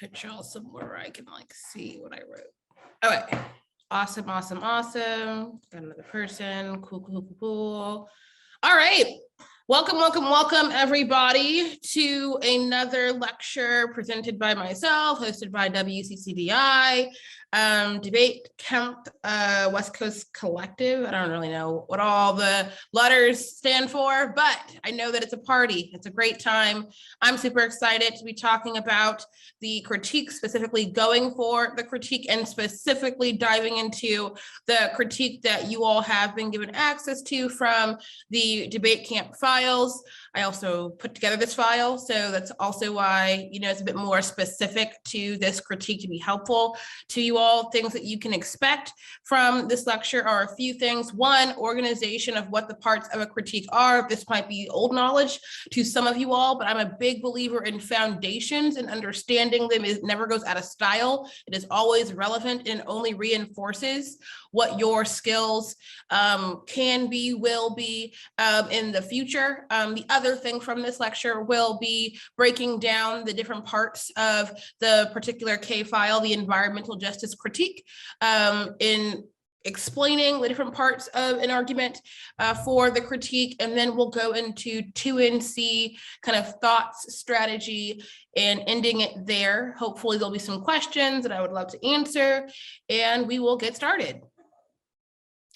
put y'all somewhere where I can like see what I wrote. Okay. Awesome. Got another person. Cool. All right. Welcome, everybody, to another lecture presented by myself, hosted by WCCDI, Debate Camp West Coast Collective. I don't really know what all the letters stand for, but I know that it's a party. It's a great time. I'm super excited to be talking about the critique, specifically going for the critique and specifically diving into the critique that you all have been given access to from the Debate Camp files. I also put together this file, so that's also why, it's a bit more specific to this critique to be helpful to you all. Things that you can expect from this lecture are a few things. One, organization of what the parts of a critique are. This might be old knowledge to some of you all, but I'm a big believer in foundations and understanding them. It never goes out of style. It is always relevant and only reinforces what your skills can be, will be in the future. The other thing from this lecture will be breaking down the different parts of the particular K file, the environmental justice critique, in explaining the different parts of an argument for the critique, and then we'll go into 2NC kind of thoughts, strategy, and ending it there. Hopefully there'll be some questions that I would love to answer, and we will get started.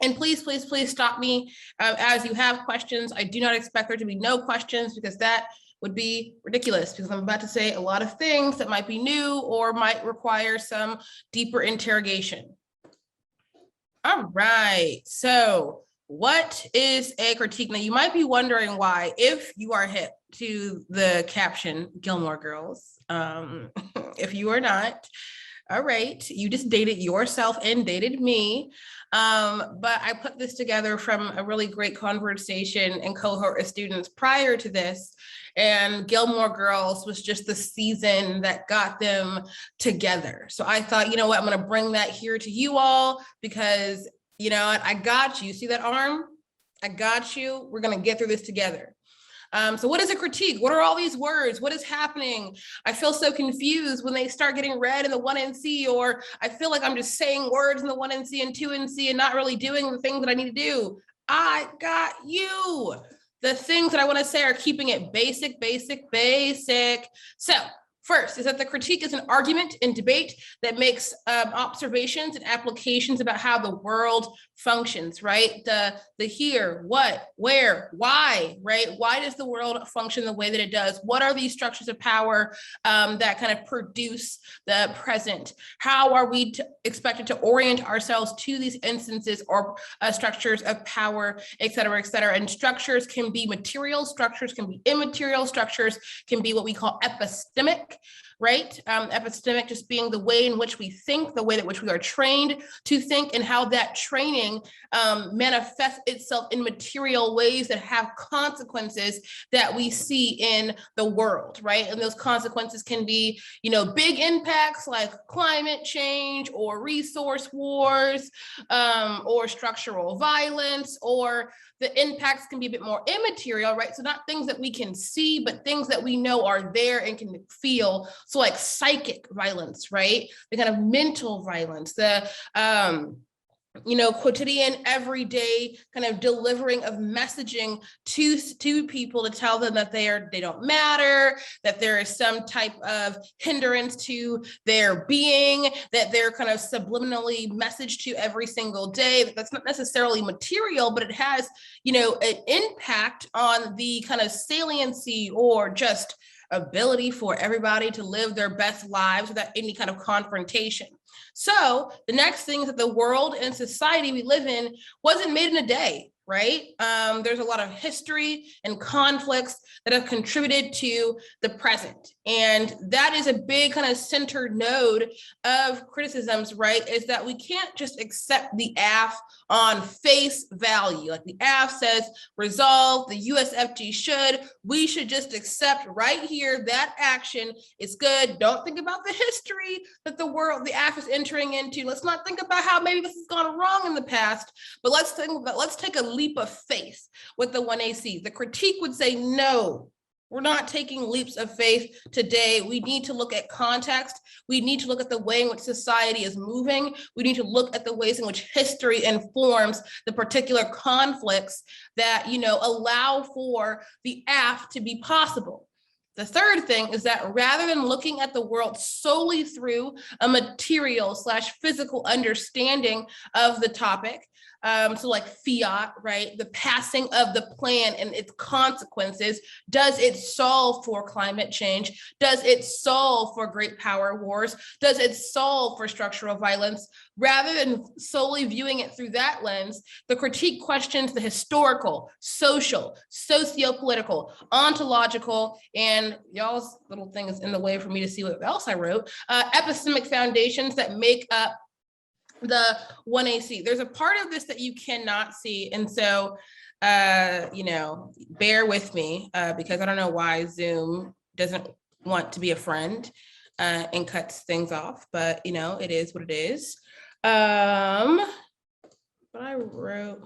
And please stop me as you have questions. I do not expect there to be no questions, because that would be ridiculous, because I'm about to say a lot of things that might be new or might require some deeper interrogation. All right, so what is a critique? Now you might be wondering why, if you are hip to the caption Gilmore Girls. If you are not, all right, you just dated yourself and dated me. But I put this together from a really great conversation and cohort of students prior to this. And Gilmore Girls was just the season that got them together. So I thought, I'm going to bring that here to you all, because, I got you. See that arm? I got you. We're going to get through this together. So what is a critique? What are all these words? What is happening? I feel so confused when they start getting read in the 1NC, or I feel like I'm just saying words in the 1NC and 2NC and not really doing the things that I need to do. I got you. The things that I want to say are keeping it basic. So first is that the critique is an argument and debate that makes observations and applications about how the world functions, right? The here, what, where, why, right? Why does the world function the way that it does? What are these structures of power that kind of produce the present? How are we expected to orient ourselves to these instances or structures of power, et cetera, et cetera? And structures can be material, structures can be immaterial, structures can be what we call epistemic, right? Epistemic just being the way in which we think, the way in which we are trained to think, and how that training manifests itself in material ways that have consequences that we see in the world, right? And those consequences can be, big impacts like climate change or resource wars or structural violence, or the impacts can be a bit more immaterial, right? So not things that we can see, but things that we know are there and can feel. So like psychic violence, right? The kind of mental violence, the quotidian, everyday kind of delivering of messaging to people to tell them that they don't matter, that there is some type of hindrance to their being, that they're kind of subliminally messaged to every single day. That's not necessarily material, but it has, an impact on the kind of saliency or just ability for everybody to live their best lives without any kind of confrontation. So the next thing is that the world and society we live in wasn't made in a day, right? There's a lot of history and conflicts that have contributed to the present. And that is a big kind of center node of criticisms, right? Is that we can't just accept the AF on face value. Like the AF says, resolve, the USFG should, we should just accept right here that action is good. Don't think about the history that the AF is entering into. Let's not think about how maybe this has gone wrong in the past, but let's take a leap of faith with the 1AC. The critique would say, no, We're not taking leaps of faith today. We need to look at context. We need to look at the way in which society is moving. We need to look at the ways in which history informs the particular conflicts that, allow for the act to be possible. The third thing is that rather than looking at the world solely through a material / physical understanding of the topic, so like fiat, right? The passing of the plan and its consequences. Does it solve for climate change? Does it solve for great power wars? Does it solve for structural violence? Rather than solely viewing it through that lens, the critique questions the historical, social, socio-political, ontological, and y'all's little thing is in the way for me to see what else I wrote, epistemic foundations that make up the 1AC. There's a part of this that you cannot see. And so, bear with me because I don't know why Zoom doesn't want to be a friend and cuts things off, but it is what it is. But I wrote,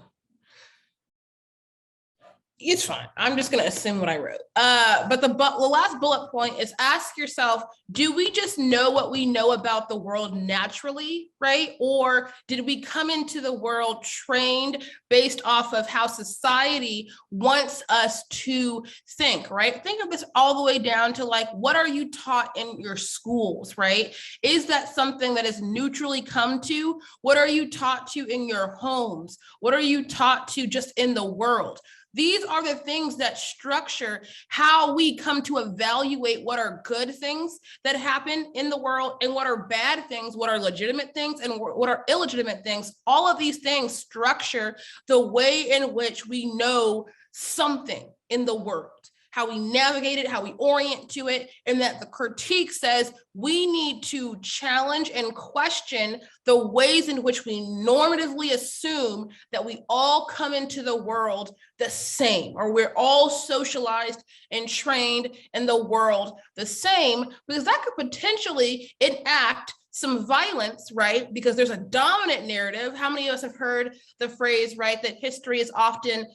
it's fine. I'm just going to assume what I wrote. But the last bullet point is ask yourself, do we just know what we know about the world naturally, right? Or did we come into the world trained based off of how society wants us to think, right? Think of this all the way down to like, what are you taught in your schools, right? Is that something that is neutrally come to? What are you taught to in your homes? What are you taught to just in the world? These are the things that structure how we come to evaluate what are good things that happen in the world and what are bad things, what are legitimate things and what are illegitimate things. All of these things structure the way in which we know something in the world, how we navigate it, how we orient to it, and that the critique says we need to challenge and question the ways in which we normatively assume that we all come into the world the same, or we're all socialized and trained in the world the same, because that could potentially enact some violence, right? Because there's a dominant narrative. How many of us have heard the phrase, right, that history is often,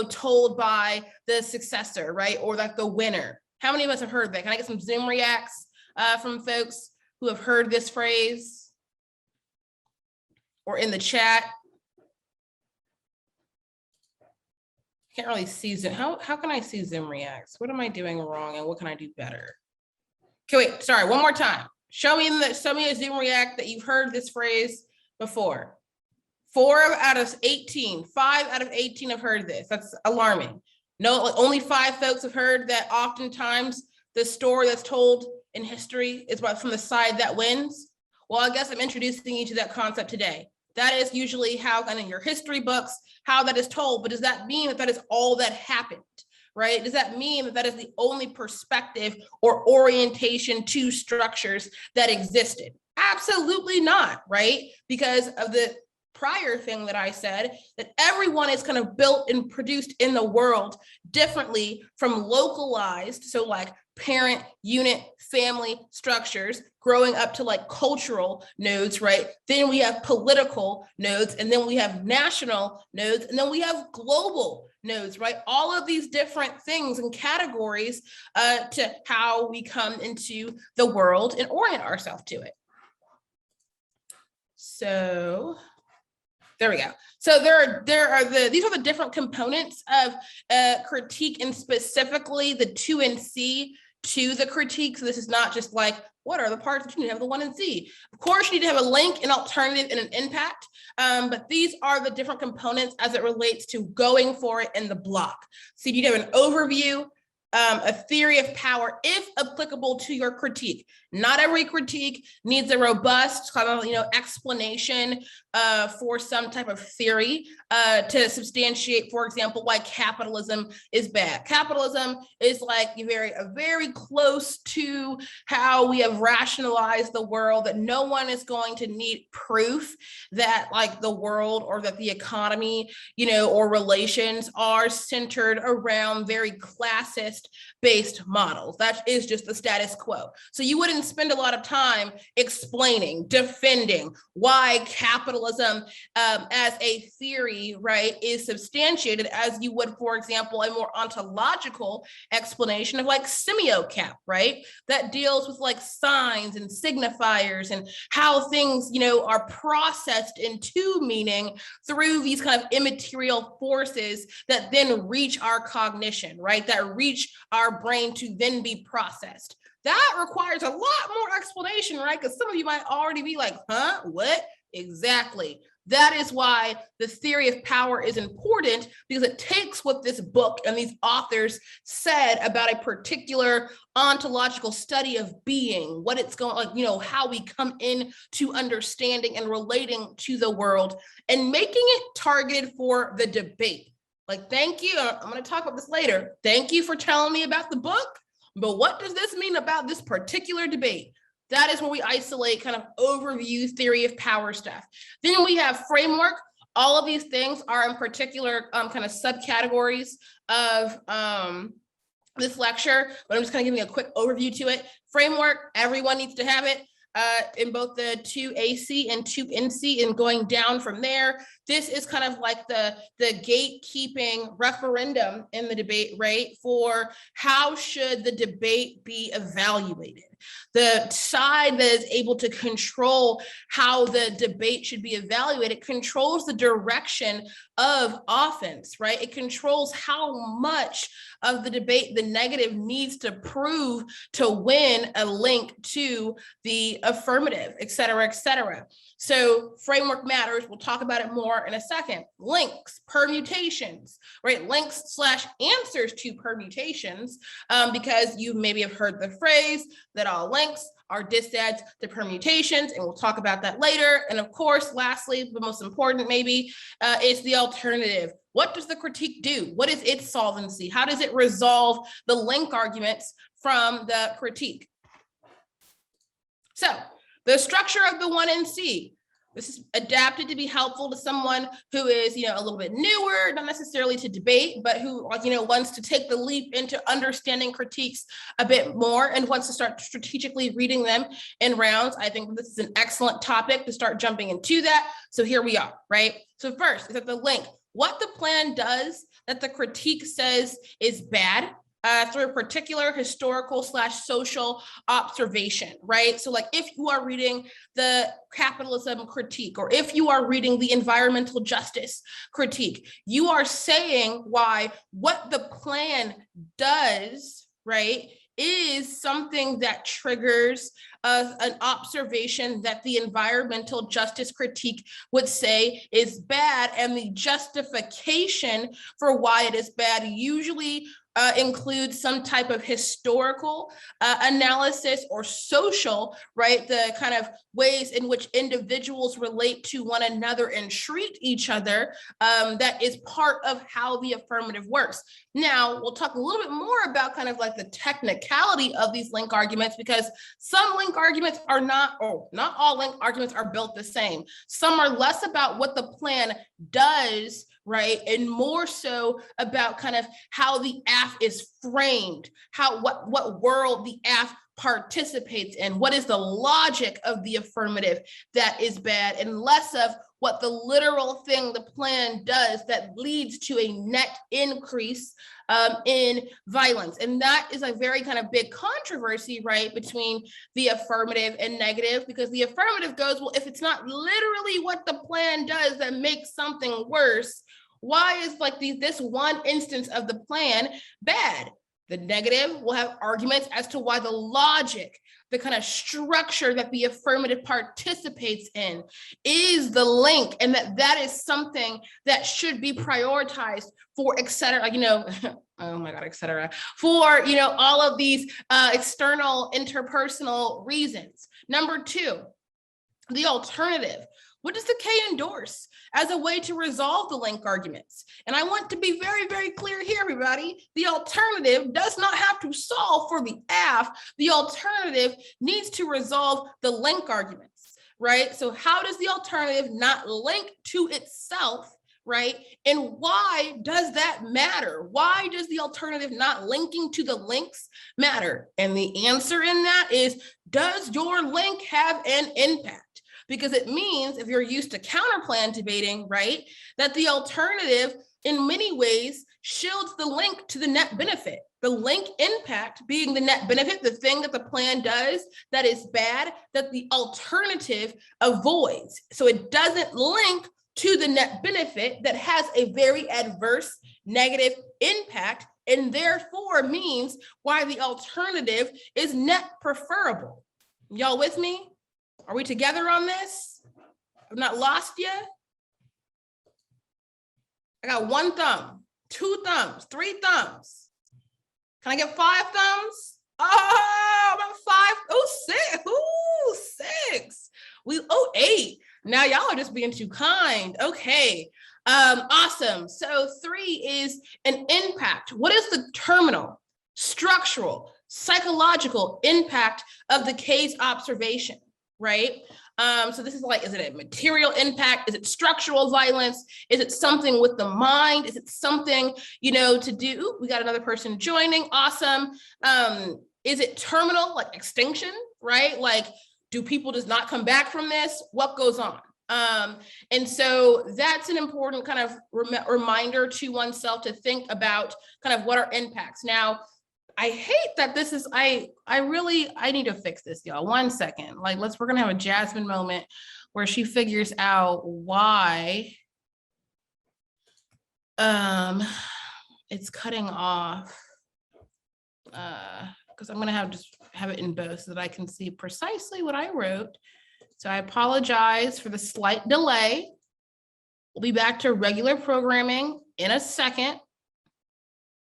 told by the successor, right? Or like the winner. How many of us have heard that? Can I get some Zoom reacts from folks who have heard this phrase? Or in the chat? Can't really see Zoom. How can I see Zoom reacts? What am I doing wrong and what can I do better? Okay, wait, sorry, one more time. Show me a Zoom react that you've heard this phrase before. 5 out of 18 have heard this. That's alarming. No, only 5 folks have heard that oftentimes the story that's told in history is from the side that wins. Well, I guess I'm introducing you to that concept today. That is usually how, and in your history books, how that is told. But does that mean that that is all that happened? Right? Does that mean that that is the only perspective or orientation to structures that existed? Absolutely not, right? Because of the prior thing that I said, that everyone is kind of built and produced in the world differently from localized, so like parent, unit, family structures, growing up to like cultural nodes, right? Then we have political nodes, and then we have national nodes, and then we have global nodes, right? All of these different things and categories to how we come into the world and orient ourselves to it. So there we go. So these are the different components of critique, and specifically the 2 and C to the critique. So this is not just like, what are the parts that you need to have the 1 and C? Of course, you need to have a link, an alternative, and an impact. But these are the different components as it relates to going for it in the block. So you need to have an overview, a theory of power, if applicable to your critique. Not every critique needs a robust kind of, explanation for some type of theory to substantiate, for example, why capitalism is bad. Capitalism is like very close to how we have rationalized the world, that no one is going to need proof that like the world or that the economy, or relations are centered around very classist capitalist-based models. That is just the status quo. So you wouldn't spend a lot of time explaining, defending why capitalism as a theory, right, is substantiated as you would, for example, a more ontological explanation of like semiocap, right? That deals with like signs and signifiers and how things, you know, are processed into meaning through these kind of immaterial forces that then reach our cognition, right? That reach our brain to then be processed. That requires a lot more explanation, right? Because some of you might already be like, huh, what? Exactly. That is why the theory of power is important, because it takes what this book and these authors said about a particular ontological study of being, what it's going, like, you know, how we come in to understanding and relating to the world, and making it targeted for the debate. Like, thank you. I'm going to talk about this later. Thank you for telling me about the book, but what does this mean about this particular debate? That is when we isolate kind of overview theory of power stuff. Then we have framework. All of these things are in particular kind of subcategories of this lecture, but I'm just kind of giving a quick overview to it. Framework, everyone needs to have it in both the 2AC and 2NC, and going down from there. This is kind of like the gatekeeping referendum in the debate, right? For how should the debate be evaluated? The side that is able to control how the debate should be evaluated controls the direction of offense, right? It controls how much of the debate the negative needs to prove to win a link to the affirmative, et cetera, et cetera. So framework matters. We'll talk about it more in a second. Links, permutations, right? Links / answers to permutations, because you maybe have heard the phrase that all links are disads to permutations, and we'll talk about that later. And of course, lastly, the most important maybe, is the alternative. What does the critique do? What is its solvency? How does it resolve the link arguments from the critique? So the structure of the 1NC. This is adapted to be helpful to someone who is, you know, a little bit newer, not necessarily to debate, but who, you know, wants to take the leap into understanding critiques a bit more and wants to start strategically reading them in rounds. I think this is an excellent topic to start jumping into that. So here we are, right? So first is that the link, what the plan does that the critique says is bad, through a particular historical / social observation, right? So like if you are reading the capitalism critique, or if you are reading the environmental justice critique, you are saying why what the plan does, right, is something that triggers an observation that the environmental justice critique would say is bad, and the justification for why it is bad usually includes some type of historical analysis or social, right? The kind of ways in which individuals relate to one another and treat each other, that is part of how the affirmative works. Now, we'll talk a little bit more about kind of like the technicality of these link arguments, because some link arguments are not, or not all link arguments are built the same. Some are less about what the plan does, right, and more so about kind of how the AF is framed, how what world the AF participates in, what is the logic of the affirmative that is bad, and less of what the literal thing the plan does that leads to a net increase in violence. And that is a very kind of big controversy, right, between the affirmative and negative, because the affirmative goes, well, if it's not literally what the plan does that makes something worse, why is like this one instance of the plan bad? The negative will have arguments as to why the logic, the kind of structure that the affirmative participates in is the link, and that is something that should be prioritized for, et cetera, you know, oh my God, et cetera, for, you know, all of these external interpersonal reasons. Number two, the alternative. What does the K endorse as a way to resolve the link arguments? And I want to be very, very clear here, everybody. The alternative does not have to solve for the AF. The alternative needs to resolve the link arguments, right? So how does the alternative not link to itself, right? And why does that matter? Why does the alternative not linking to the links matter? And the answer in that is, does your link have an impact? Because it means, if you're used to counterplan debating, right, that the alternative in many ways shields the link to the net benefit. The link impact being the net benefit, the thing that the plan does that is bad, that the alternative avoids. So it doesn't link to the net benefit that has a very adverse negative impact, and therefore means why the alternative is net preferable. Y'all with me? Are we together on this? I've not lost yet. I got 1 thumb, 2 thumbs, 3 thumbs. Can I get 5 thumbs? Oh, about 5. Oh, 6. Ooh, 6. 8. Now y'all are just being too kind. Okay. Awesome. So 3 is an impact. What is the terminal, structural, psychological impact of the case observation, right? So this is like, is it a material impact? Is it structural violence? Is it something with the mind? Is it something, to do? Ooh, we got another person joining. Awesome. Is it terminal, like extinction, right? Like, do people just not come back from this? What goes on? And so that's an important kind of reminder to oneself to think about kind of what are impacts. Now, I hate that this is, I need to fix this, y'all. 1 second. Like, we're going to have a Jazmine moment where she figures out why it's cutting off, because I'm going to have it in both so that I can see precisely what I wrote. So I apologize for the slight delay. We'll be back to regular programming in a second.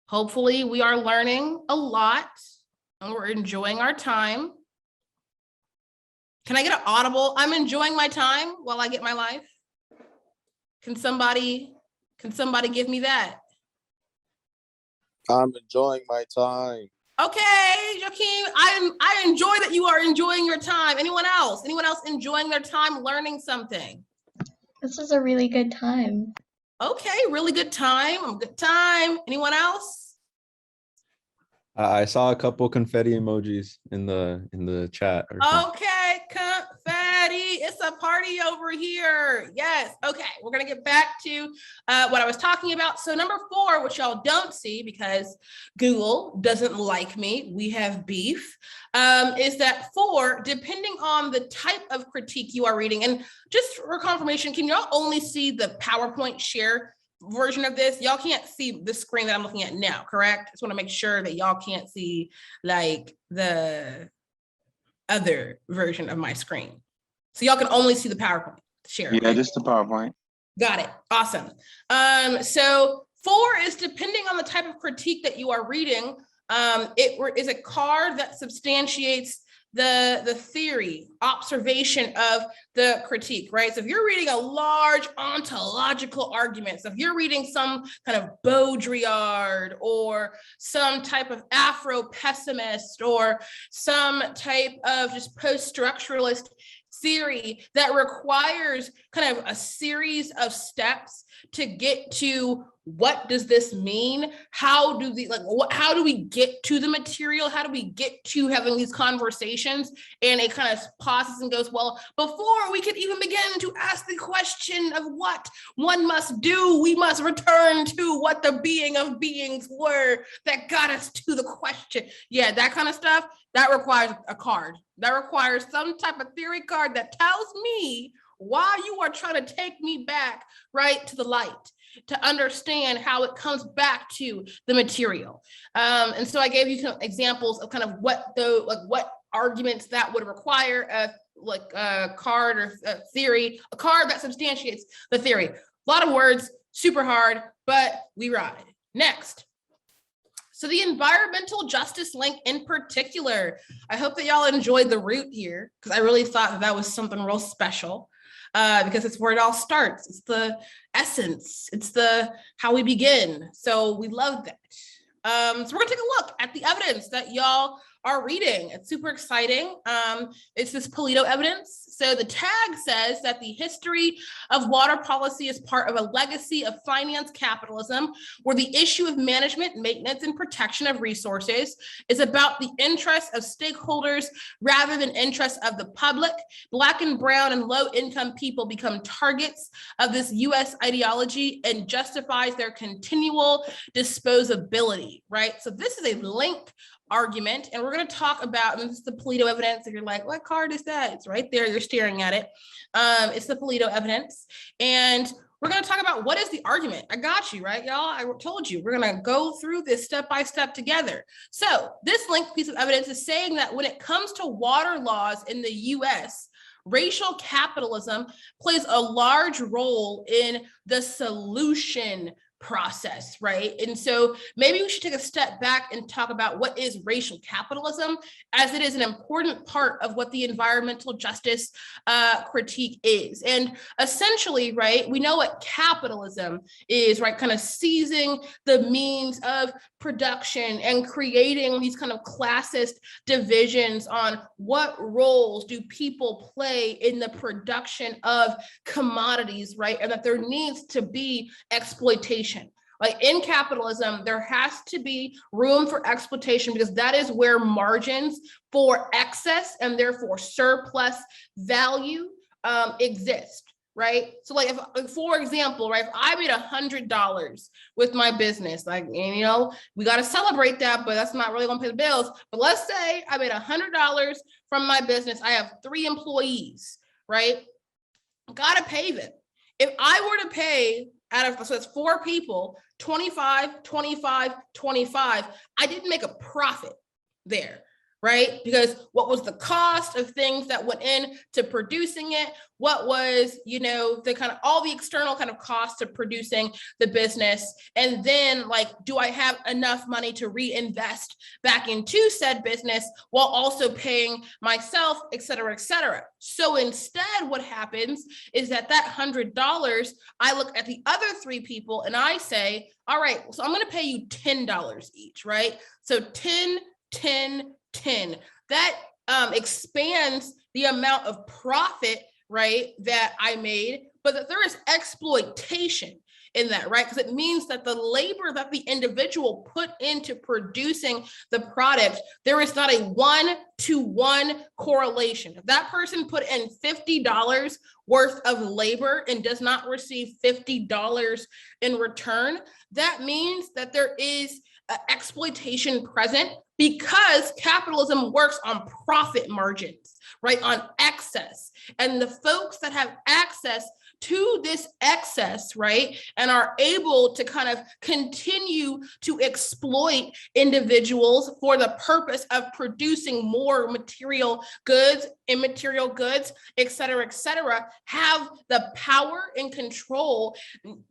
Hopefully we are learning a lot and we're enjoying our time. Can I get an audible? I'm enjoying my time while I get my life. Can somebody give me that? I'm enjoying my time. Okay, Joaquin, I enjoy that you are enjoying your time. Anyone else? Anyone else enjoying their time learning something? This is a really good time. Okay, really good time. Good time. Anyone else? I saw a couple confetti emojis in the chat. Okay, confetti. It's a party over here. Yes. Okay, we're gonna get back to what I was talking about. So number 4, which y'all don't see because Google doesn't like me, we have beef, is that 4, depending on the type of critique you are reading, and just for confirmation, can y'all only see the PowerPoint share version of this? Y'all can't see the screen that I'm looking at now, correct? Just want to make sure that y'all can't see like the other version of my screen. So y'all can only see the PowerPoint share. Yeah, right? Just the PowerPoint. Got it. Awesome. So 4 is depending on the type of critique that you are reading. It is a card that substantiates the theory, observation of the critique, right? So if you're reading a large ontological argument, so if you're reading some kind of Baudrillard or some type of Afro-pessimist or some type of just post-structuralist theory that requires kind of a series of steps to get to what does this mean? How do we get to the material? How do we get to having these conversations? And it kind of pauses and goes, well, before we could even begin to ask the question of what one must do, we must return to what the being of beings were that got us to the question. Yeah, that kind of stuff, that requires a card. That requires some type of theory card that tells me why you are trying to take me back right to the light, to understand how it comes back to the material. And so I gave you some examples of kind of what arguments that would require, a card or a theory, a card that substantiates the theory. A lot of words, super hard, but we ride. Next. So the environmental justice link in particular, I hope that y'all enjoyed the root here, because I really thought that was something real special. Because it's where it all starts. It's the essence. It's the how we begin. So we love that. So we're gonna take a look at the evidence that y'all our reading. It's super exciting. It's this Polito evidence. So the tag says that the history of water policy is part of a legacy of finance capitalism, where the issue of management, maintenance, and protection of resources is about the interests of stakeholders rather than interests of the public. Black and brown and low-income people become targets of this U.S. ideology and justifies their continual disposability, right? So this is a link argument, and we're going to talk about, and this is the Polito evidence. If you're like, what card is that? It's right there. You're staring at it. It's the Polito evidence, and we're going to talk about what is the argument. I got you, right, y'all? I told you we're going to go through this step by step together. So this linked piece of evidence is saying that when it comes to water laws in the U.S., racial capitalism plays a large role in the solution process, right? And so maybe we should take a step back and talk about what is racial capitalism, as it is an important part of what the environmental justice critique is. And essentially, right, we know what capitalism is, right? Kind of seizing the means of production and creating these kind of classist divisions on what roles do people play in the production of commodities, right? And that there needs to be exploitation. Like in capitalism, there has to be room for exploitation, because that is where margins for excess and therefore surplus value exist, right? So like, if, for example, right, if I made $100 with my business, like, and, you know, we got to celebrate that, but that's not really going to pay the bills. But let's say I made $100 from my business. I have 3 employees, right? Got to pay them. If I were to pay so it's 4 people, 25, 25, 25, I didn't make a profit there, right? Because what was the cost of things that went into producing it? What was, you know, the kind of all the external kind of costs of producing the business? And then, like, do I have enough money to reinvest back into said business while also paying myself, et cetera, et cetera? So instead, what happens is that $100, I look at the other 3 people and I say, all right, so I'm going to pay you $10 each, right? So 10, 10, 10. That expands the amount of profit, right, that I made, but that there is exploitation in that, right? Because it means that the labor that the individual put into producing the product, there is not a 1-to-1 correlation. If that person put in $50 worth of labor and does not receive $50 in return, that means that there is exploitation present, because capitalism works on profit margins, right? On excess. And the folks that have access to this excess, right, and are able to kind of continue to exploit individuals for the purpose of producing more material goods, immaterial goods, et cetera, have the power and control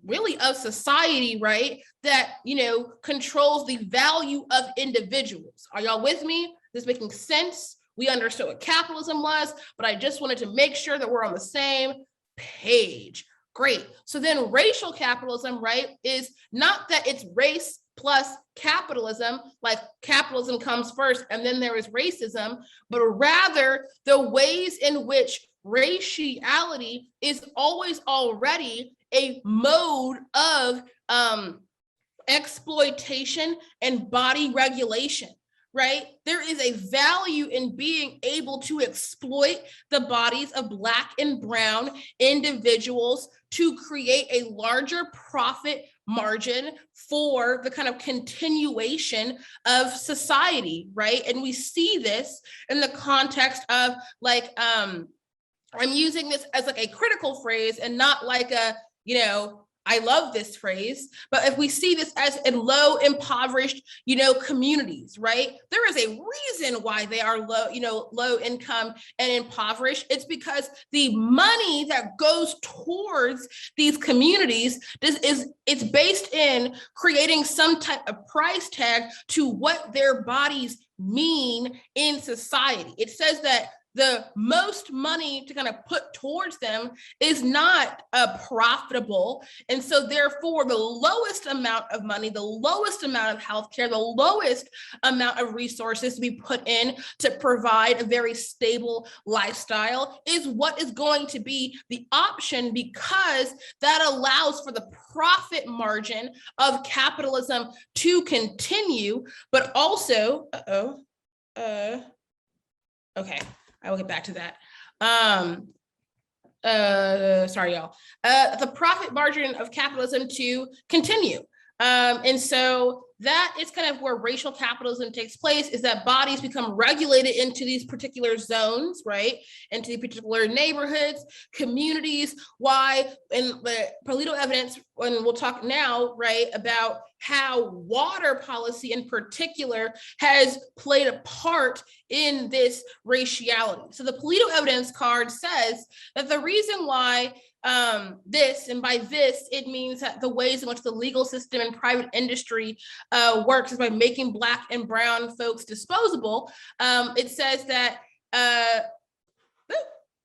really of society, right, that, you know, controls the value of individuals. Are y'all with me? This is making sense? We understood what capitalism was, but I just wanted to make sure that we're on the same page. Great. So then racial capitalism, right, is not that it's race plus capitalism, like capitalism comes first and then there is racism, but rather the ways in which raciality is always already a mode of exploitation and body regulation. Right? There is a value in being able to exploit the bodies of Black and brown individuals to create a larger profit margin for the kind of continuation of society, right? And we see this in the context of, like, I'm using this as like a critical phrase and not like a, you know, I love this phrase, but if we see this as in low impoverished, you know, communities, right? There is a reason why they are low, you know, low income and impoverished. It's because the money that goes towards these communities it's based in creating some type of price tag to what their bodies mean in society. It says that the most money to kind of put towards them is not profitable. And so therefore the lowest amount of money, the lowest amount of healthcare, the lowest amount of resources to be put in to provide a very stable lifestyle is what is going to be the option, because that allows for the profit margin of capitalism to continue, but also, okay, I will get back to that. Sorry, y'all. The profit margin of capitalism to continue. And so that is kind of where racial capitalism takes place, is that bodies become regulated into these particular zones, right? Into the particular neighborhoods, communities. Why? In the Polito evidence, and we'll talk now, right, about how water policy in particular has played a part in this raciality. So the Polito evidence card says that the reason why this, and by this, it means that the ways in which the legal system and private industry works is by making Black and brown folks disposable. It says that, I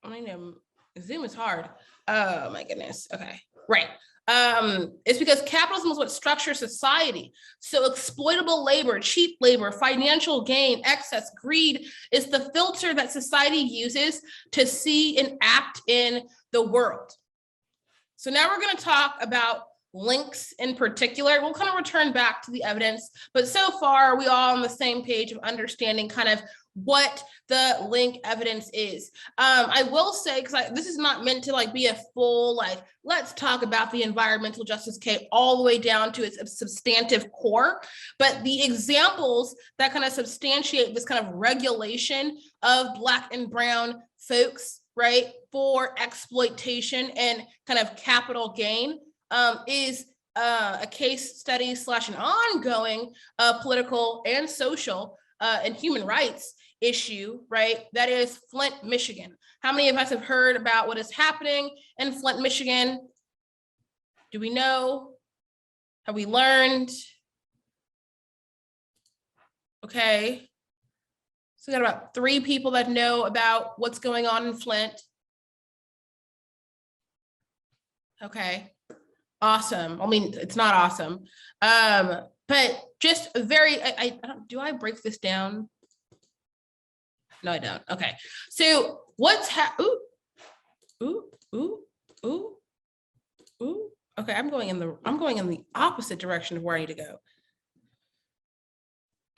know, Zoom is hard. Oh my goodness, okay, right. It's because capitalism is what structures society. So exploitable labor, cheap labor, financial gain, excess, greed is the filter that society uses to see and act in the world. So now we're going to talk about links in particular. We'll kind of return back to the evidence, but so far we all on the same page of understanding kind of what the link evidence is. I will say, because this is not meant to like be a full, like, let's talk about the environmental justice case all the way down to its substantive core, but the examples that kind of substantiate this kind of regulation of Black and brown folks, right, for exploitation and kind of capital gain is a case study / an ongoing political and social and human rights issue, right? That is Flint, Michigan. How many of us have heard about what is happening in Flint, Michigan? Do we know? Have we learned? Okay. So we got about 3 people that know about what's going on in Flint. Okay, awesome. I mean, it's not awesome, but just a very, I don't, do I break this down? No, I don't. Okay, so what's okay, I'm going in the opposite direction of where I need to go.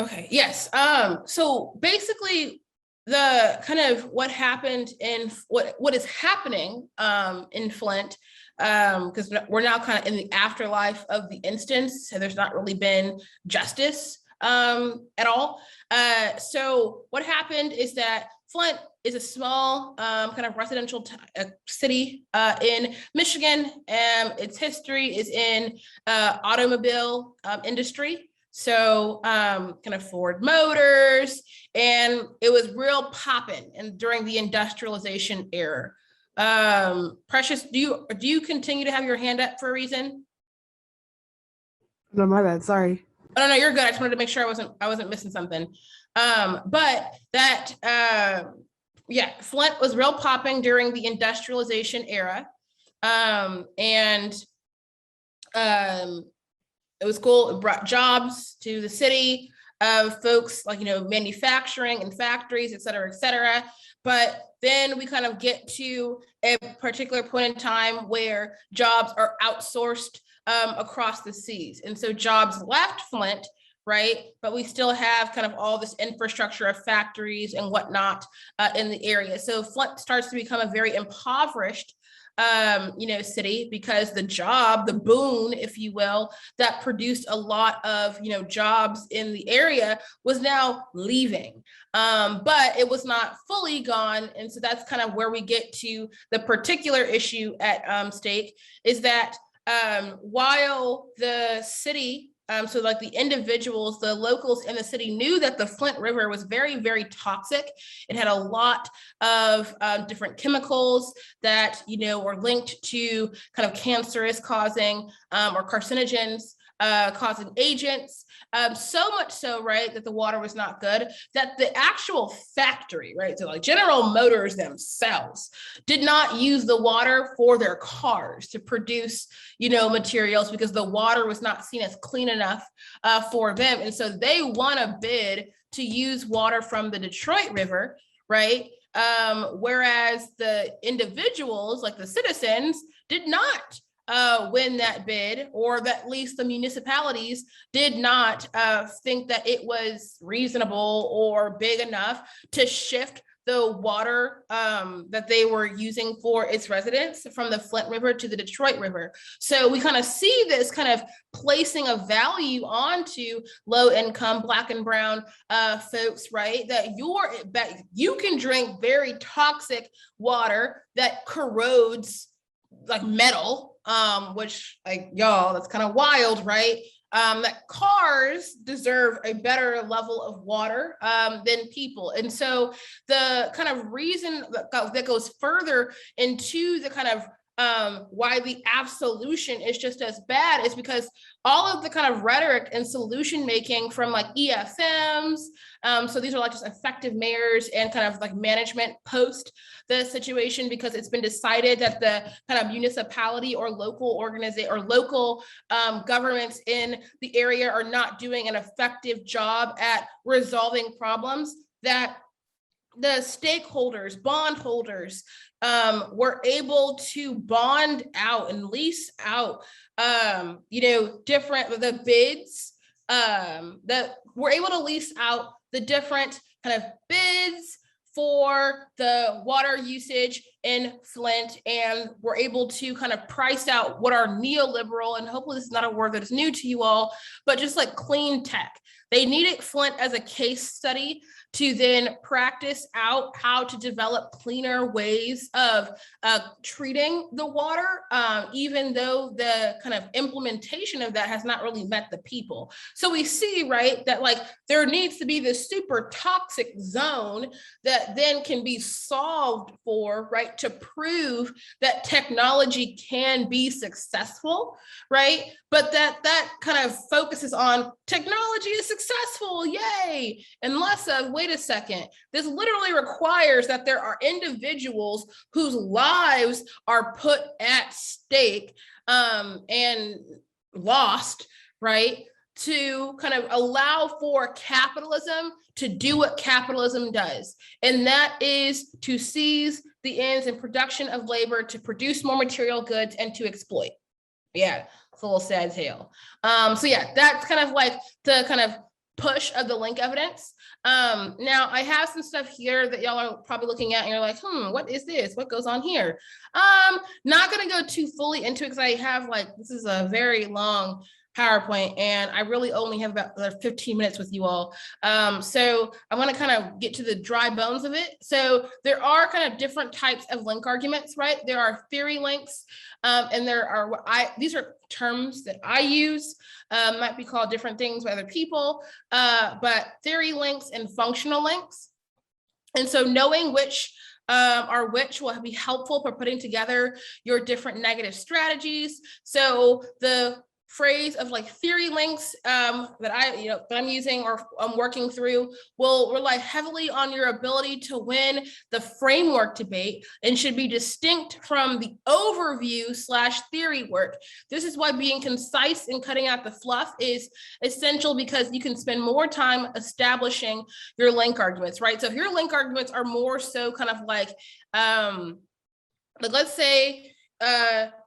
Okay, yes. So basically the kind of what happened in what is happening in Flint, because we're now kind of in the afterlife of the instance, so there's not really been justice at all. So what happened is that Flint is a small kind of residential city in Michigan. Its history is in automobile industry. So kind of Ford Motors, and it was real popping and during the industrialization era. Precious, do you continue to have your hand up for a reason? No, my bad, sorry. Oh, no, you're good. I just wanted to make sure I wasn't missing something. But that yeah, Flint was real popping during the industrialization era. It was cool. It brought jobs to the city of folks like, manufacturing and factories, et cetera, but then we kind of get to a particular point in time where jobs are outsourced across the seas. And so jobs left Flint, right? But we still have kind of all this infrastructure of factories and whatnot in the area. So Flint starts to become a very impoverished city, because the boon, if you will, that produced a lot of, jobs in the area was now leaving. But it was not fully gone. And so that's kind of where we get to the particular issue at stake, is that while the city, so like the individuals, the locals in the city knew that the Flint River was very, very toxic. It had a lot of different chemicals that, were linked to kind of cancerous causing or carcinogens causing agents, so much so, right, that the water was not good, that the actual factory, right, so like General Motors themselves did not use the water for their cars to produce, materials, because the water was not seen as clean enough for them. And so they won a bid to use water from the Detroit River, right? Whereas the individuals, like the citizens, did not win that bid, or that at least the municipalities did not think that it was reasonable or big enough to shift the water that they were using for its residents from the Flint River to the Detroit River. So we kind of see this kind of placing a value onto low income Black and brown folks, right? That you can drink very toxic water that corrodes like metal, which, like, y'all, that's kind of wild, right? That cars deserve a better level of water than people. And so the kind of reason that goes further into the kind of why the absolution is just as bad is because all of the kind of rhetoric and solution making from like EFMs, so these are like just effective mayors and kind of like management post the situation, because it's been decided that the kind of municipality or local organization or local governments in the area are not doing an effective job at resolving problems, that the stakeholders, bondholders, were able to bond out and lease out, the bids, that were able to lease out the different kind of bids for the water usage in Flint, and we're able to kind of price out what are neoliberal, and hopefully this is not a word that is new to you all, but just like clean tech. They needed Flint as a case study to then practice out how to develop cleaner ways of treating the water, even though the kind of implementation of that has not really met the people. So we see, right, that like there needs to be this super toxic zone that then can be solved for, right, to prove that technology can be successful, right? But that kind of focuses on technology is successful, yay, and less of, wait a second, this literally requires that there are individuals whose lives are put at stake and lost, right, to kind of allow for capitalism to do what capitalism does. And that is to seize the ends and production of labor, to produce more material goods, and to exploit. Yeah, it's a little sad tale. So yeah, that's kind of like the kind of push of the link evidence. Now I have some stuff here that y'all are probably looking at and you're like, what is this? What goes on here? Not gonna go too fully into it because I have this is a very long PowerPoint and I really only have about 15 minutes with you all. So I want to kind of get to the dry bones of it. So there are kind of different types of link arguments, right? There are theory links, and there are these are terms that I use, might be called different things by other people, but theory links and functional links. And so knowing which are which will be helpful for putting together your different negative strategies. So the phrase of theory links that I'm using or I'm working through will rely heavily on your ability to win the framework debate and should be distinct from the overview / theory work. This is why being concise and cutting out the fluff is essential, because you can spend more time establishing your link arguments, right? So if your link arguments are more so kind of let's say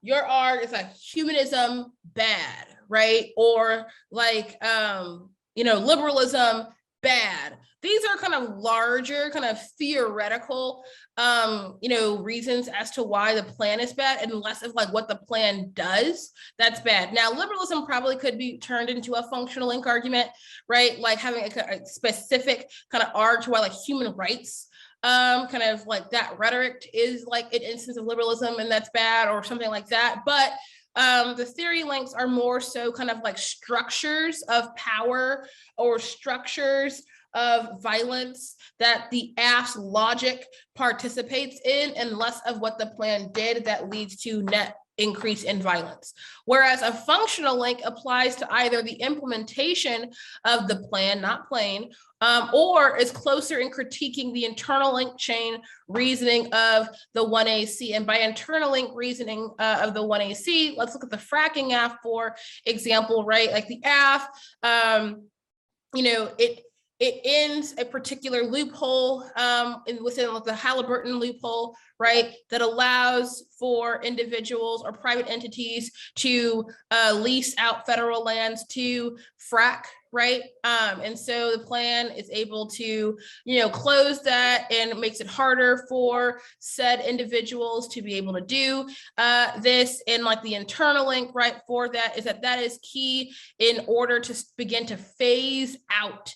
your art is humanism bad, right? Or liberalism bad. These are kind of larger, kind of theoretical, reasons as to why the plan is bad, and less of what the plan does that's bad. Now, liberalism probably could be turned into a functional link argument, right? Like having a specific kind of arc to why human rights that rhetoric is an instance of liberalism and that's bad or something like that. But the theory links are more so kind of structures of power or structures of violence that the logic participates in, and less of what the plan did that leads to net increase in violence. Whereas a functional link applies to either the implementation of the plan, not plain, or is closer in critiquing the internal link chain reasoning of the 1AC. And by internal link reasoning of the 1AC, let's look at the fracking AF, for example, right? Like the AF, it ends a particular loophole within the Halliburton loophole, right, that allows for individuals or private entities to lease out federal lands to frack, right? And so the plan is able to, close that, and it makes it harder for said individuals to be able to do this. And like the internal link, right, for that is key in order to begin to phase out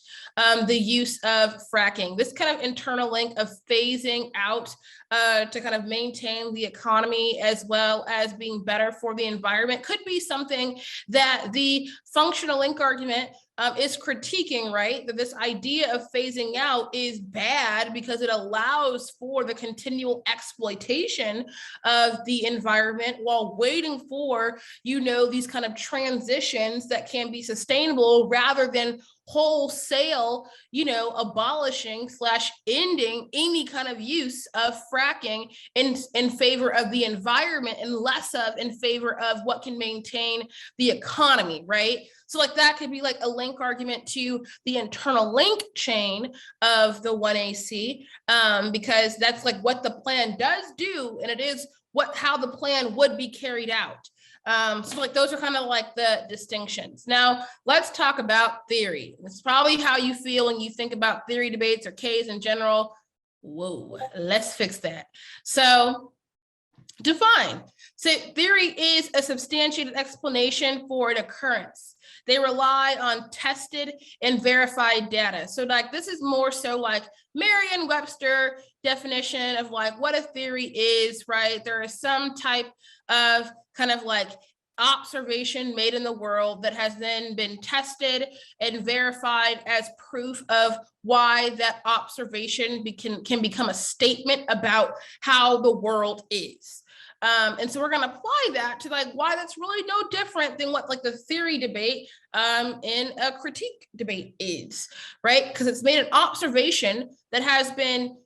the use of fracking. This kind of internal link of phasing out to kind of maintain the economy as well as being better for the environment could be something that the functional link argument is critiquing, right? That this idea of phasing out is bad because it allows for the continual exploitation of the environment while waiting for, these kind of transitions that can be sustainable rather than wholesale, abolishing / ending any kind of use of fracking in favor of the environment and less of in favor of what can maintain the economy, right? So like that could be like a link argument to the internal link chain of the 1AC, because that's like what the plan does do, and it is how the plan would be carried out. So like those are kind of like the distinctions. Now let's talk about theory. It's probably how you feel when you think about theory debates or Ks in general. Whoa, let's fix that. So define. So theory is a substantiated explanation for an occurrence. They rely on tested and verified data. So like this is more so like Merriam-Webster definition of like what a theory is, right? There is some type of kind of like observation made in the world that has then been tested and verified as proof of why that observation can become a statement about how the world is. And so we're going to apply that to like why that's really no different than what like the theory debate in a critique debate is, right? Because it's made an observation that has been,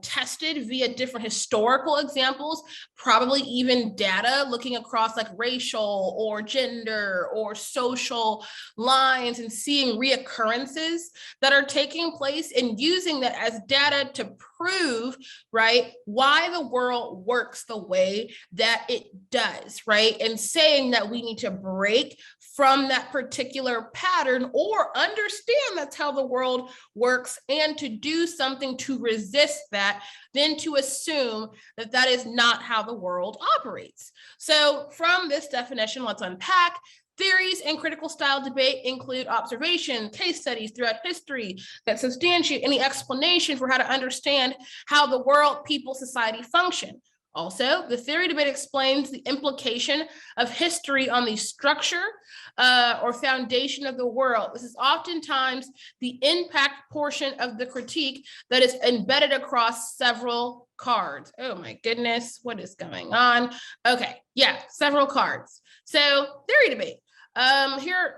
tested via different historical examples, probably even data looking across like racial or gender or social lines and seeing reoccurrences that are taking place and using that as data to prove, right, why the world works the way that it does, right? And saying that we need to break from that particular pattern or understand that's how the world works and to do something to resist that, than to assume that that is not how the world operates. So from this definition, let's unpack. Theories in critical style debate include observation, case studies throughout history that substantiate any explanation for how to understand how the world, people, society function. Also, the theory debate explains the implication of history on the structure or foundation of the world. This is oftentimes the impact portion of the critique that is embedded across several cards. Oh my goodness, what is going on? Okay, yeah, several cards. So theory debate.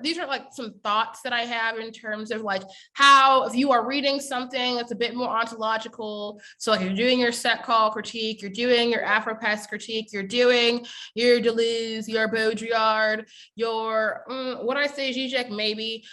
These are like some thoughts that I have in terms of like how, if you are reading something that's a bit more ontological, so like you're doing your set call critique, you're doing your Afropest critique, you're doing your Deleuze, your Baudrillard, your, what I say, Zizek, maybe,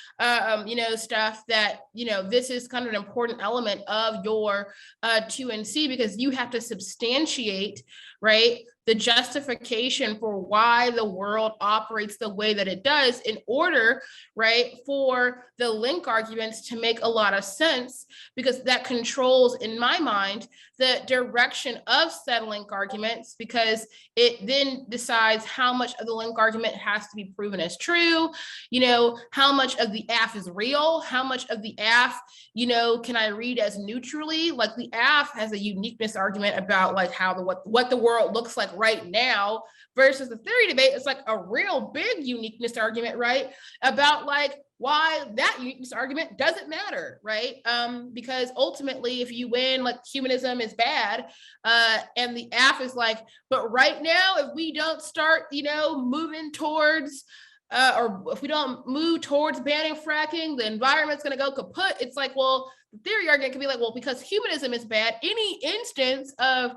stuff that, this is kind of an important element of your 2NC because you have to substantiate, right, the justification for why the world operates the way that it does in order, right, for the link arguments to make a lot of sense, because that controls, in my mind, the direction of said link arguments, because it then decides how much of the link argument has to be proven as true, how much of the AF is real, how much of the AF, can I read as neutrally? Like the AF has a uniqueness argument about like how what the world looks like right now, versus the theory debate, it's like a real big uniqueness argument, right? About like why that uniqueness argument doesn't matter, right? Because ultimately, if you win, like humanism is bad, and the AF is like, but right now, if we don't start, moving towards or if we don't move towards banning fracking, the environment's going to go kaput. It's like, well, the theory argument can be like, well, because humanism is bad, any instance of,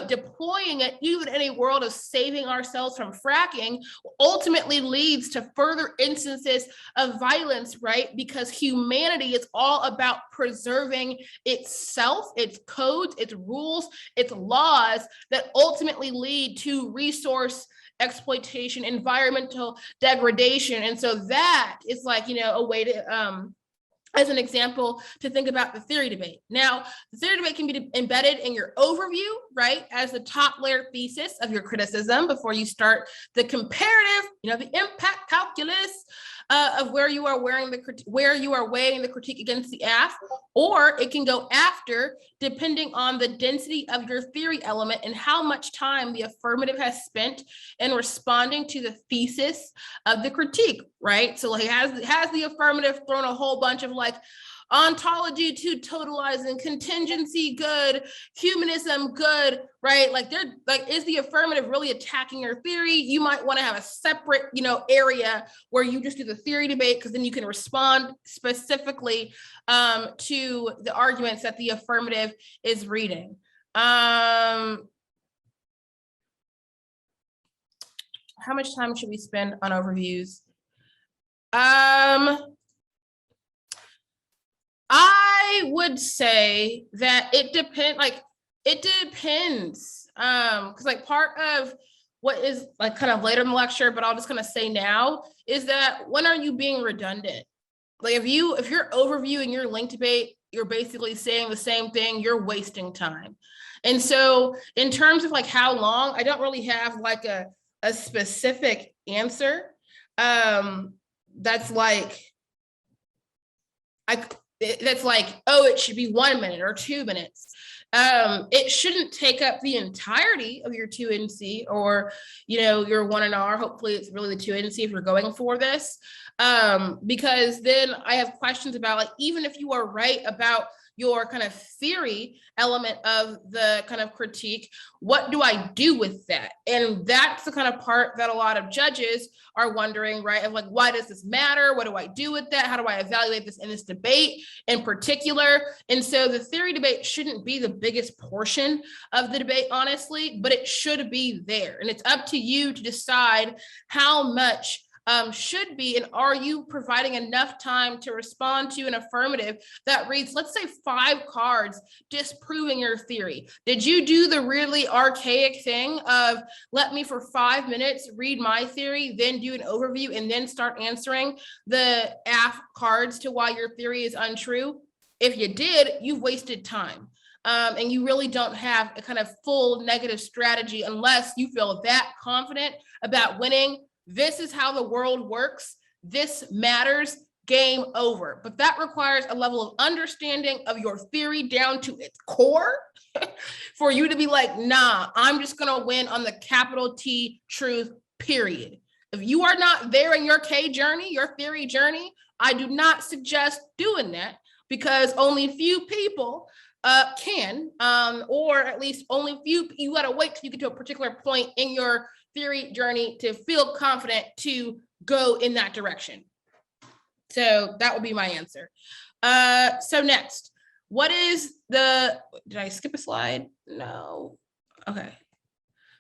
deploying it, even in a world of saving ourselves from fracking, ultimately leads to further instances of violence, right? Because humanity is all about preserving itself, its codes, its rules, its laws that ultimately lead to resource exploitation, environmental degradation. And so that is like, a way to, as an example, to think about the theory debate. Now, the theory debate can be embedded in your overview, right, as the top layer thesis of your criticism before you start the comparative, the impact calculus of where you are weighing the critique against the AF, or it can go after, depending on the density of your theory element and how much time the affirmative has spent in responding to the thesis of the critique, right? So like has the affirmative thrown a whole bunch of like ontology to totalizing, contingency good, humanism good, right? Like they're like, is the affirmative really attacking your theory? You might want to have a separate, area where you just do the theory debate, because then you can respond specifically to the arguments that the affirmative is reading. How much time should we spend on overviews? I would say that it depends. Because like part of what is like kind of later in the lecture, but I'll just kind of say now, is that when are you being redundant? Like if you're overviewing your link debate, you're basically saying the same thing, you're wasting time. And so in terms of like how long, I don't really have like a specific answer. That's like, oh, it should be 1 minute or 2 minutes. It shouldn't take up the entirety of your 2NC or, your 1NR. Hopefully it's really the 2NC if you're going for this. Because then I have questions about like, even if you are right about your kind of theory element of the kind of critique, what do I do with that? And that's the kind of part that a lot of judges are wondering, right? Of like, why does this matter? What do I do with that? How do I evaluate this in this debate in particular? And so the theory debate shouldn't be the biggest portion of the debate, honestly, but it should be there. And it's up to you to decide how much should be, and are you providing enough time to respond to an affirmative that reads, let's say 5 cards disproving your theory? Did you do the really archaic thing of let me for 5 minutes read my theory, then do an overview, and then start answering the AF cards to why your theory is untrue? If you did, you've wasted time. And you really don't have a kind of full negative strategy unless you feel that confident about winning. This is how the world works. This matters, game over. But that requires a level of understanding of your theory down to its core for you to be like, nah, I'm just gonna win on the capital T truth, period. If you are not there in your K journey, your theory journey, I do not suggest doing that, because only few people can, or at least only few, you gotta wait till you get to a particular point in your theory journey to feel confident to go in that direction. So that would be my answer. So next, what is did I skip a slide? No. Okay.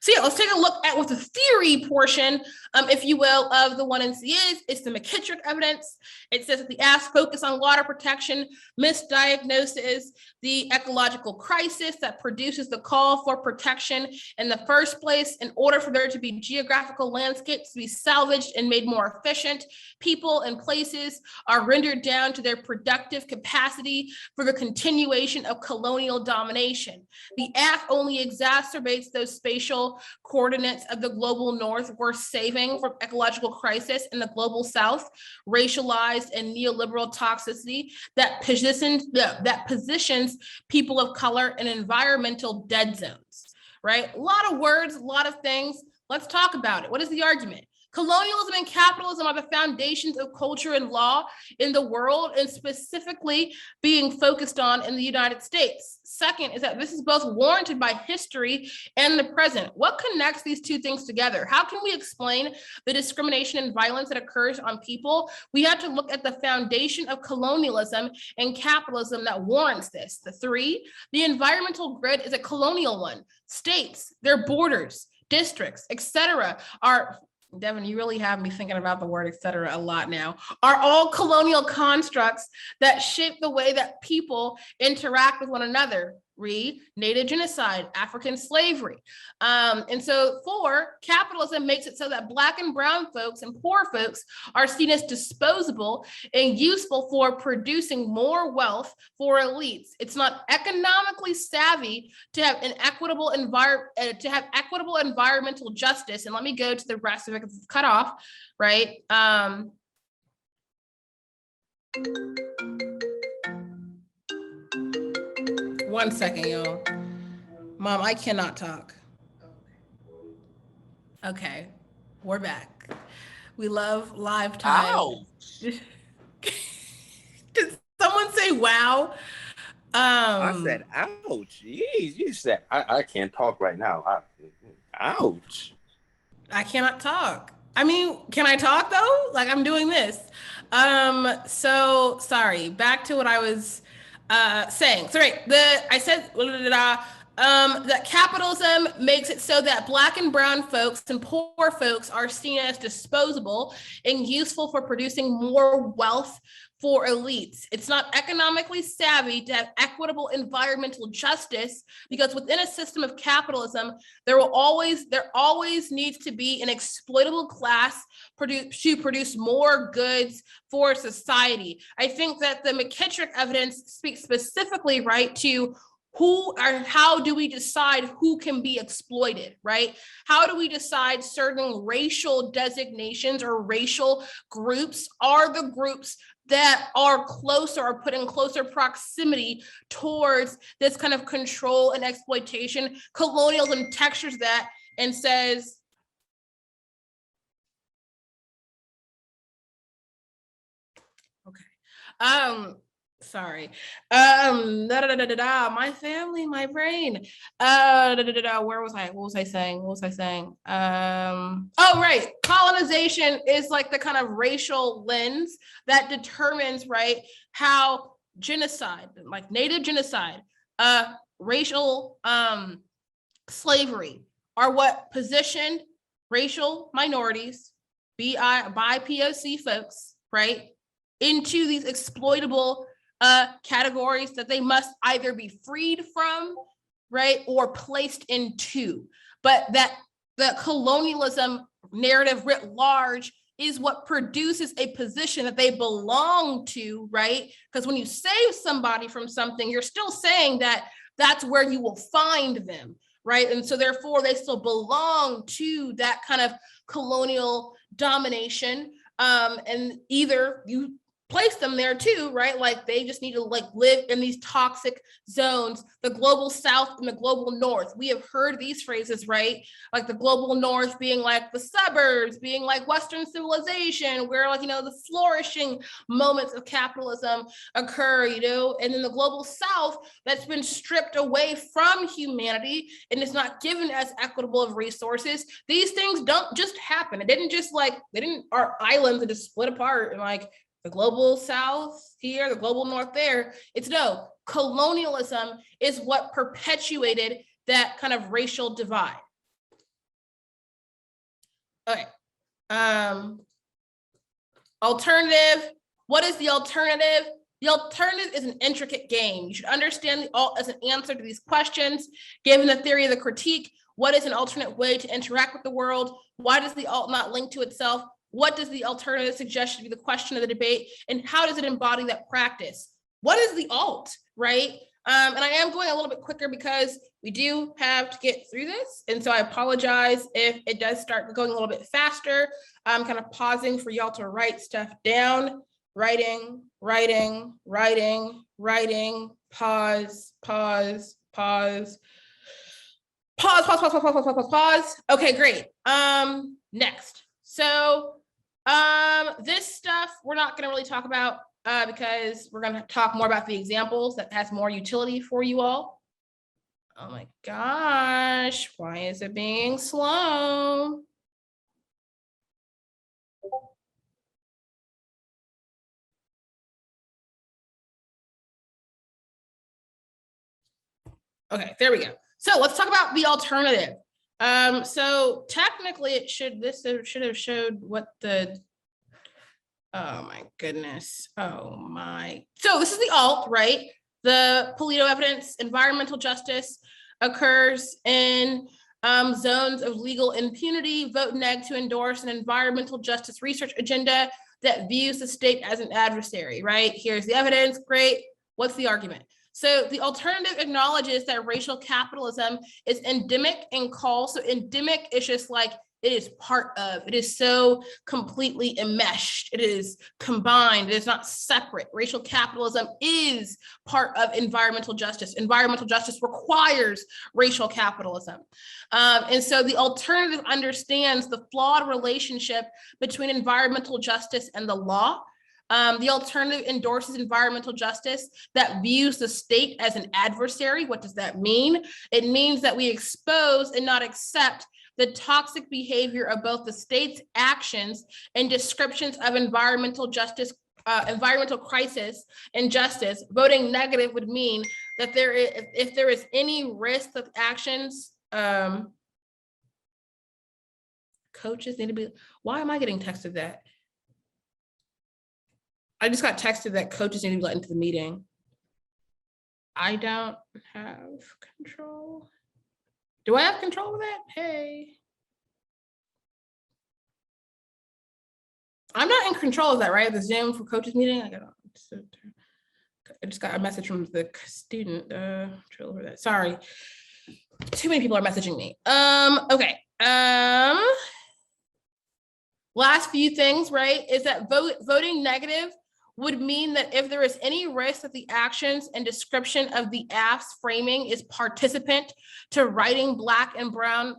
So yeah, let's take a look at what the theory portion, if you will, of the 1NC is. It's the McKittrick evidence. It says that the ASK focus on water protection misdiagnoses the ecological crisis that produces the call for protection in the first place. In order for there to be geographical landscapes to be salvaged and made more efficient, people and places are rendered down to their productive capacity for the continuation of colonial domination. The AF only exacerbates those spatial coordinates of the global north worth saving from ecological crisis in the global south, racialized and neoliberal toxicity that positions people of color in environmental dead zones, right? A lot of words, a lot of things. Let's talk about it. What is the argument? Colonialism and capitalism are the foundations of culture and law in the world, and specifically being focused on in the United States. Second is that this is both warranted by history and the present. What connects these two things together? How can we explain the discrimination and violence that occurs on people? We have to look at the foundation of colonialism and capitalism that warrants this. The three, the environmental grid is a colonial one. States, their borders, districts, etc. are, Devin, you really have me thinking about the word et cetera a lot now, are all colonial constructs that shape the way that people interact with one another. Read native genocide, African slavery. And so 4, capitalism makes it so that Black and brown folks and poor folks are seen as disposable and useful for producing more wealth for elites. It's not economically savvy to have an equitable environmental justice. And let me go to the rest of it because it's cut off, right? One second, y'all. Mom, I cannot talk. Okay, we're back. We love live time. Ow. Did someone say wow? I said, ouch. Jeez, you said, I can't talk right now. Ouch. I cannot talk. I mean, can I talk though? Like I'm doing this. So sorry, back to what I was saying. So right, I said that capitalism makes it so that Black and brown folks and poor folks are seen as disposable and useful for producing more wealth for elites. It's not economically savvy to have equitable environmental justice because within a system of capitalism, there always needs to be an exploitable class to produce more goods for society. I think that the McKittrick evidence speaks specifically, right, to how do we decide who can be exploited, right? How do we decide certain racial designations or racial groups are the groups that are closer or put in closer proximity towards this kind of control and exploitation? Colonialism textures that and says, okay, sorry. My family, my brain. Where was I? What was I saying? Oh, right. Colonization is like the kind of racial lens that determines, right, how genocide, like native genocide, racial slavery are what positioned racial minorities, by POC folks, right, into these exploitable categories that they must either be freed from, right, or placed into. But that the colonialism narrative writ large is what produces a position that they belong to, right? Because when you save somebody from something, you're still saying that that's where you will find them, right? And so therefore they still belong to that kind of colonial domination. And either you place them there too, right? Like they just need to like live in these toxic zones, the global South and the global North. We have heard these phrases, right? Like the global North being like the suburbs, being like Western civilization, where like, you know, the flourishing moments of capitalism occur, you know, and then the global South that's been stripped away from humanity and is not given as equitable of resources. These things don't just happen. It didn't just like, our islands just split apart and like, the global South here, the global North there. It's no, colonialism is what perpetuated that kind of racial divide. Okay. Alternative. What is the alternative? The alternative is an intricate game. You should understand the alt as an answer to these questions. Given the theory of the critique, what is an alternate way to interact with the world? Why does the alt not link to itself? What does the alternative suggest should be the question of the debate? And how does it embody that practice? What is the alt, right? And I am going a little bit quicker because we do have to get through this. And so I apologize if it does start going a little bit faster. I'm kind of pausing for y'all to write stuff down. Writing, pause. Pause. Okay, great. Next. So this stuff we're not going to really talk about because we're going to talk more about the examples that has more utility for you all. Oh my gosh, why is it being slow? Okay, there we go. So let's talk about the alternative. So technically it should have showed what the, oh my goodness. So this is the alt, right? The Polito evidence, environmental justice occurs in zones of legal impunity. Vote neg to endorse an environmental justice research agenda that views the state as an adversary, right? Here's the evidence, great. What's the argument? So the alternative acknowledges that racial capitalism is endemic in call. So endemic is just like, it is part of, it is so completely enmeshed. It is combined, it is not separate. Racial capitalism is part of environmental justice. Environmental justice requires racial capitalism. And so the alternative understands the flawed relationship between environmental justice and the law. The alternative endorses environmental justice that views the state as an adversary. What does that mean? It means that we expose and not accept the toxic behavior of both the state's actions and descriptions of environmental justice, environmental crisis and justice. Voting negative would mean that if there is any risk of actions, coaches need to be, why am I getting texted that? I just got texted that coaches need to be let into the meeting. I don't have control. Do I have control over that? Hey. I'm not in control of that, right? The Zoom for coaches meeting. I just got a message from the student. Control over that. Sorry. Too many people are messaging me. Okay. Last few things, right? Is that voting negative would mean that if there is any risk that the actions and description of the AF's framing is participant to writing Black and brown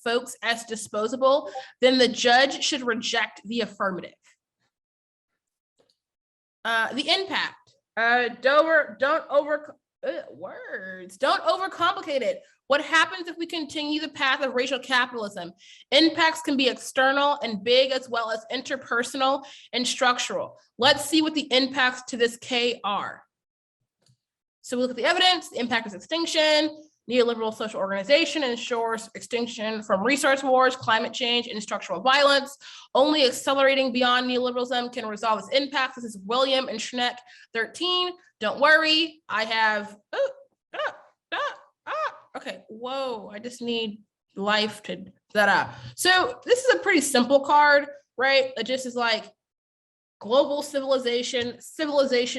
folks as disposable, then the judge should reject the affirmative. The impact, don't overcomplicate it. What happens if we continue the path of racial capitalism? Impacts can be external and big, as well as interpersonal and structural. Let's see what the impacts to this K are. So we look at the evidence. The impact is extinction. Neoliberal social organization ensures extinction from resource wars, climate change, and structural violence. Only accelerating beyond neoliberalism can resolve its impacts. This is William and Schneck 13. Don't worry, I have, okay, whoa, I just need life to that up. So this is a pretty simple card, right? It just is like global civilization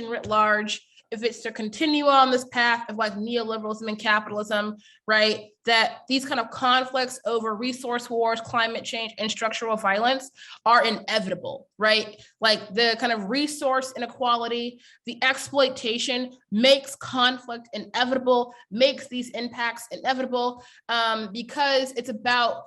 writ large. If it's to continue on this path of like neoliberalism and capitalism, right, that these kind of conflicts over resource wars, climate change, and structural violence are inevitable, right? Like the kind of resource inequality, the exploitation makes conflict inevitable, makes these impacts inevitable, because it's about,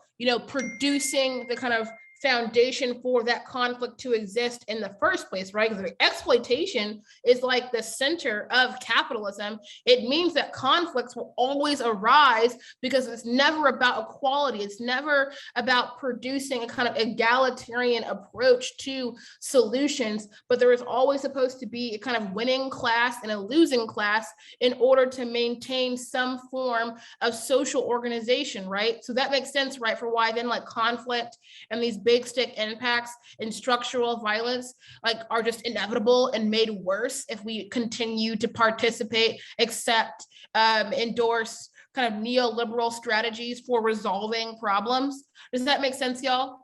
producing the kind of foundation for that conflict to exist in the first place, right? Because the exploitation is like the center of capitalism. It means that conflicts will always arise because it's never about equality. It's never about producing a kind of egalitarian approach to solutions, but there is always supposed to be a kind of winning class and a losing class in order to maintain some form of social organization, right? So that makes sense, right? For why then like conflict and these big stick impacts and structural violence like are just inevitable and made worse if we continue to participate, accept, endorse kind of neoliberal strategies for resolving problems. Does that make sense, y'all?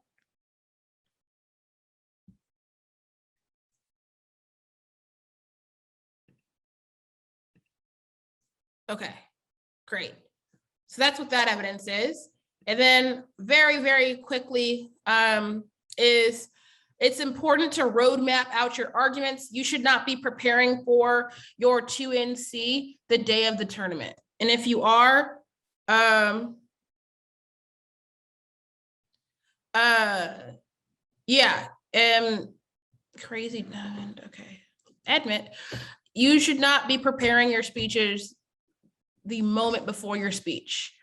Okay, great. So that's what that evidence is. And then very, very quickly is it's important to roadmap out your arguments. You should not be preparing for your 2NC the day of the tournament. And if you are, yeah, crazy, okay. Admit, you should not be preparing your speeches the moment before your speech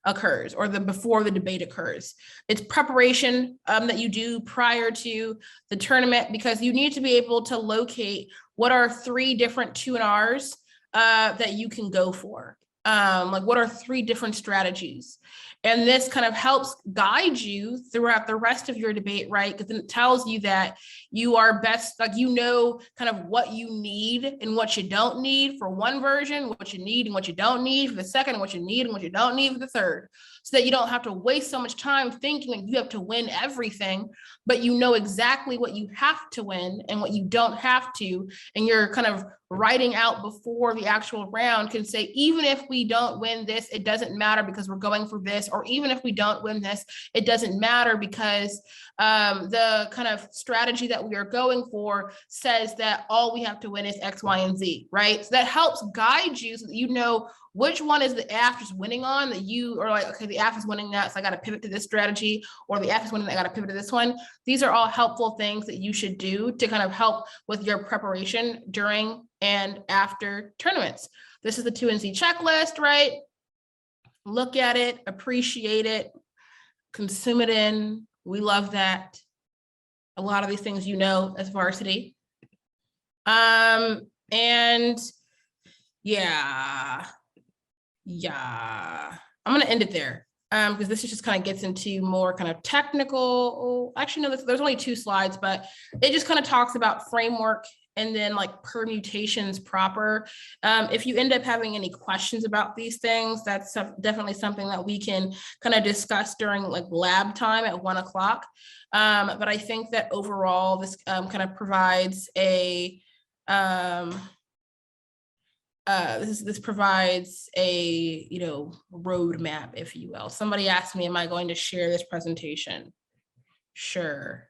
occurs or before the debate occurs. It's preparation that you do prior to the tournament, because you need to be able to locate what are 3 different 2&Rs that you can go for. Like what are 3 different strategies? And this kind of helps guide you throughout the rest of your debate, right? Because then it tells you that you are best, like, you know, kind of what you need and what you don't need for one version, what you need and what you don't need for the second, and what you need and what you don't need for the third, so that you don't have to waste so much time thinking like you have to win everything, but you know exactly what you have to win and what you don't have to. And you're kind of writing out before the actual round, can say, even if we don't win this, it doesn't matter because we're going for this, or even if we don't win this, it doesn't matter because the kind of strategy that we are going for says that all we have to win is X, Y, and Z, right? So that helps guide you so that you know which one is the AF is winning on, that you are like, okay, the AF is winning that, so I got to pivot to this strategy, or the AF is winning, I got to pivot to this one. These are all helpful things that you should do to kind of help with your preparation during and after tournaments. This is the 2NC checklist, right? Look at it, appreciate it, consume it in. We love that. A lot of these things, you know, as varsity. And yeah, I'm gonna end it there because this just kind of gets into more kind of technical. Actually, no, there's only 2 slides, but it just kind of talks about framework and then like permutations proper. If you end up having any questions about these things, that's definitely something that we can kind of discuss during like lab time at 1 o'clock. But I think that overall this kind of provides a, this provides a, you know, roadmap, if you will. Somebody asked me, am I going to share this presentation? Sure.